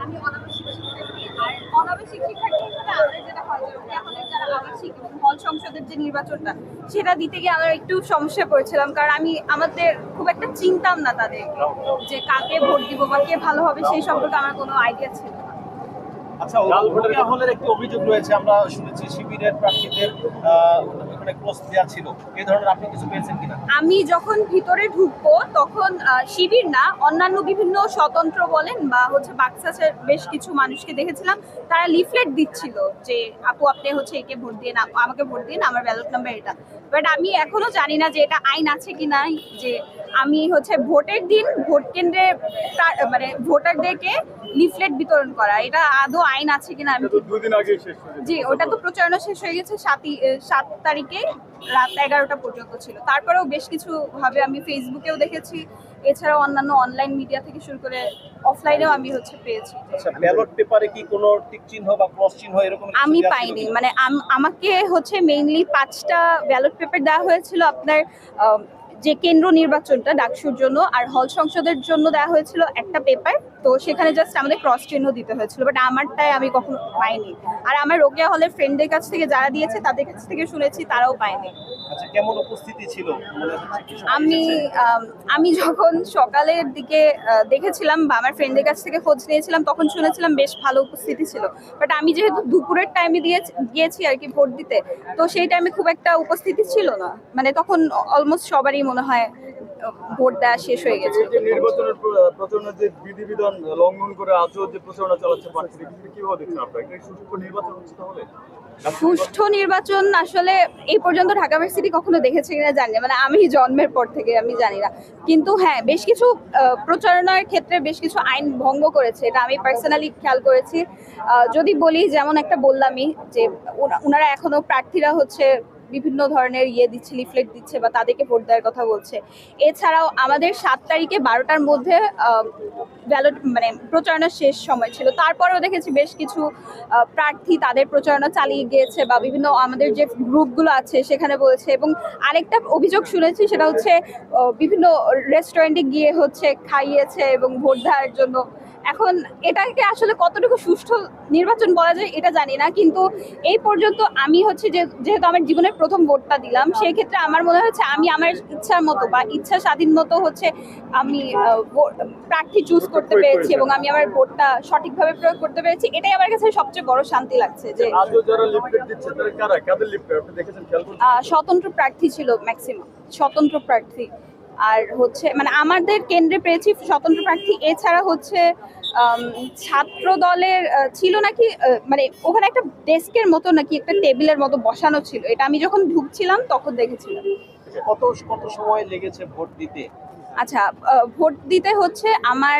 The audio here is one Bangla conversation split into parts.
আমি অনাবাসিক শিক্ষার্থী। আর অনাবাসিক শিক্ষার্থী হিসেবে আমাদের যেটা হয় যে এখন যারা আবাসিক এবং হল সংসদের যে নির্বাচনটা সেটা দিতে গিয়ে আমরা একটু সমস্যায় পড়েছিলাম, কারণ আমাদের খুব একটা চিনতাম না তাদের, যে কাকে ভোট দিব বা কে ভালো হবে সেই সম্পর্কে আমার কোনো আইডিয়া ছিল না। আচ্ছা, রোকেয়া হলের একটি অভিযোগ রয়েছে, আমরা শুনেছি শিবিরের প্রার্থীদের ওখানে ক্রস দেওয়া ছিল, এই ধরনের আপনি কিছু পেয়েছেন কিনা? আমি যখন ভিতরে ঢুকবো তখন শিবির না, অন্যান্য বিভিন্ন স্বতন্ত্র বলেন বা হচ্ছে বাক্সাসের বেশ কিছু মানুষকে দেখেছিলাম, তারা লিফলেট দিচ্ছিল যে আপু আপনি হচ্ছে একে ভোট দিন, আমাকে ভোট দিন, আমার ব্যালট নাম্বার এটা। বাট আমি এখনো জানি না যে এটা আইন আছে কি নাই, যে আমি হচ্ছে ভোটের দিন ভোট কেন্দ্রে মানে ভোটারদেরকে লিফলেট বিতরণ করা, এটা আদৌ আইন আছে কিনা আমি দুদিন আগে শেষ হয়েছে। জি, ওটা তো প্রচারণা শেষ হয়ে গেছে 7 তারিখে রাত 11টা পর্যন্ত ছিল। তারপরেও বেশ কিছু ভাবে আমি ফেসবুকেও দেখেছি, এছাড়াও অন্যান্য অনলাইন মিডিয়া থেকে শুরু করে অফলাইনেও আমি হচ্ছে পেয়েছি। আচ্ছা, ব্যালট পেপারে কি কোনো টিক চিহ্ন বা ক্রস চিহ্ন এরকম কিছু আমি দেওয়া ছিল পাইনি, কিনা? মানে আমাকে হচ্ছে মেইনলি 5টা ব্যালট পেপার দেওয়া হয়েছিল আপনার যে কেন্দ্র নির্বাচনটা ডাকসুর জন্য, আর হল সংসদের জন্য দেওয়া হয়েছিল একটা পেপার, তো সেখানে জাস্ট আমাদের ক্রস চিহ্ন দিতে হয়েছিল, বাট আমারটাই আমি কখনো পাইনি। আর আমার রোকেয়া হলের ফ্রেন্ডদের কাছ থেকে যারা দিয়েছে তাদের কাছ থেকে শুনেছি তারাও পায়নি। আচ্ছা, কেমন উপস্থিতি ছিল মনে হচ্ছে কি সবাই আমি এসেছে? আমি যখন সকালের দিকে দেখেছিলাম বা আমার ফ্রেন্ডের কাছ থেকে খোঁজ নিয়েছিলাম তখন শুনেছিলাম বেশ ভালো উপস্থিতি ছিল, বাট আমি যেহেতু দুপুরের টাইমে গিয়েছি আর কি ভোট দিতে, তো সেই টাইমে খুব একটা উপস্থিতি ছিল না, মানে তখন অলমোস্ট সবারই মনে হয় ভোট দেওয়া শেষ হয়ে গেছে। এই যে নির্বাচনের প্রচারণার যে বিধিবিধান লঙ্ঘন করে আজও যে প্রচারণা চালাচ্ছে প্রার্থীরা, কিভাবে দেখছেন আপনারা? এটা সুষ্ঠু নির্বাচন হচ্ছে তাহলে? সুষ্ঠু নির্বাচন আসলে এই পর্যন্ত ঢাকা ভার্সিটি কখনো দেখেছে কিনা জানি না, মানে আমি জন্মের পর থেকে আমি জানি না, কিন্তু হ্যাঁ বেশ কিছু প্রচারণার ক্ষেত্রে বেশ কিছু আইন ভঙ্গ করেছে, এটা আমি পার্সোনালি খেয়াল করেছি। যদি বলি, যেমন একটা বললামই যে ওনারা এখনো প্রার্থীরা হচ্ছে বিভিন্ন ধরনের দিচ্ছে, লিফলেট দিচ্ছে বা তাদেরকে ভোট দেওয়ার কথা বলছে। এছাড়াও আমাদের 7 তারিখে 12টার মধ্যে ব্যালট মানে প্রচারণার শেষ সময় ছিল, তারপরেও দেখেছি বেশ কিছু প্রার্থী তাদের প্রচারণা চালিয়ে গিয়েছে বা বিভিন্ন আমাদের যে গ্রুপগুলো আছে সেখানে বলেছে। এবং আরেকটা অভিযোগ শুনেছি সেটা হচ্ছে বিভিন্ন রেস্টুরেন্টে গিয়ে হচ্ছে খাইয়েছে এবং ভোট দেওয়ার জন্য। এখন এটাকে আসলে কতটুকু সুষ্ঠু নির্বাচন বলা যায় এটা জানি না, কিন্তু এই পর্যন্ত আমি হচ্ছে যেহেতু আমার জীবনের প্রথম ভোটটা দিলাম, সেই ক্ষেত্রে আমার মনে হচ্ছে আমি আমার ইচ্ছার মতো বা ইচ্ছা স্বাধীন মতো হচ্ছে আমি প্রার্থী চুজ করতে পেরেছি এবং আমি আমার ভোটটা সঠিকভাবে প্রয়োগ করতে পেরেছি, এটাই আমার কাছে সবচেয়ে বড় শান্তি লাগছে। যে আজও যারা লিফলেট দিচ্ছে তারা কারা, কাদের লিফলেট আপনি দেখেছেন, খেয়াল করছেন? স্বতন্ত্র প্রার্থী ছিল ম্যাক্সিমাম, স্বতন্ত্র প্রার্থী। আর হচ্ছে মানে আমাদের কেন্দ্রে পেয়েছি স্বতন্ত্র প্রার্থী, এছাড়া হচ্ছে ছাত্র দলের ছিল নাকি, মানে ওখানে একটা ডেস্কের মতো নাকি একটা টেবিলের মতো বসানো ছিল, এটা আমি যখন ঢুকছিলাম তখন দেখেছিলাম। কত কত সময় লেগেছে ভোট দিতে? আচ্ছা, ভোট দিতে হচ্ছে আমার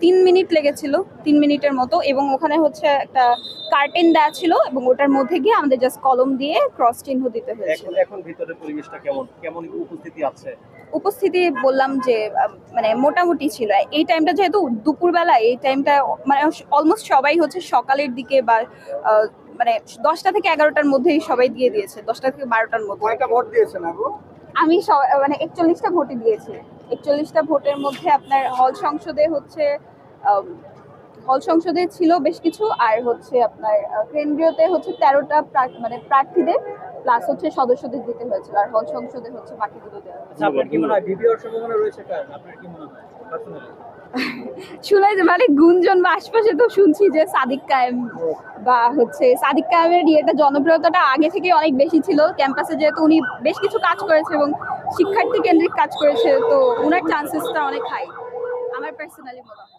3 মিনিট লেগেছিল, 3 মিনিটের মতো, এবং ওখানে হচ্ছে একটা কার্টেন দেওয়া ছিল এবং ওটার মধ্যে গিয়ে আমাদের জাস্ট কলম দিয়ে ক্রস চিহ্ন দিতে হয়েছিল। এখন ভিতরের পরিবেশটা কেমন, কেমন উপস্থিতি আছে? উপস্থিতি বললাম যে মানে মোটামুটি ছিল। এই টাইমটা যেহেতু দুপুরবেলা, এই টাইমটা মানে অলমোস্ট সবাই হচ্ছে সকালের দিকে বা মানে 10টা থেকে 11টার মধ্যেই সবাই দিয়ে দিয়েছে, 10টা থেকে 12টার মধ্যে। কয়টা ভোট দিয়েছেন আপু? আমি মানে 41টা ভোটই দিয়েছি। 41টা ভোটের মধ্যে আপনার হল সংসদে ছিল বেশ কিছু, আর হচ্ছে আপনার কেন্দ্রীয়তে হচ্ছে 13টা মানে প্রার্থীদের প্লাস হচ্ছে সদস্যদের দিতে হয়েছিল, আর হল সংসদে হচ্ছে বাকিগুলো দেওয়া হয়েছে। আচ্ছা, আপনার কি মনে হয় বিবিওর সম্ভাবনা রয়েছে কার? আপনার কি মনে হয় পার্সোনালি? শুনে যে মানে গুঞ্জন বা আশপাশে তো শুনছি যে সাদিক কায়েম বা হচ্ছে সাদিক কায়েমের ইয়েটা জনপ্রিয়তাটা আগে থেকে অনেক বেশি ছিল ক্যাম্পাসে, যেহেতু উনি বেশ কিছু কাজ করেছে এবং শিক্ষার্থী কেন্দ্রিক কাজ করেছে, তো ওনার চান্সেসটা অনেক হাই আমার পার্সোনালি মনে হয়।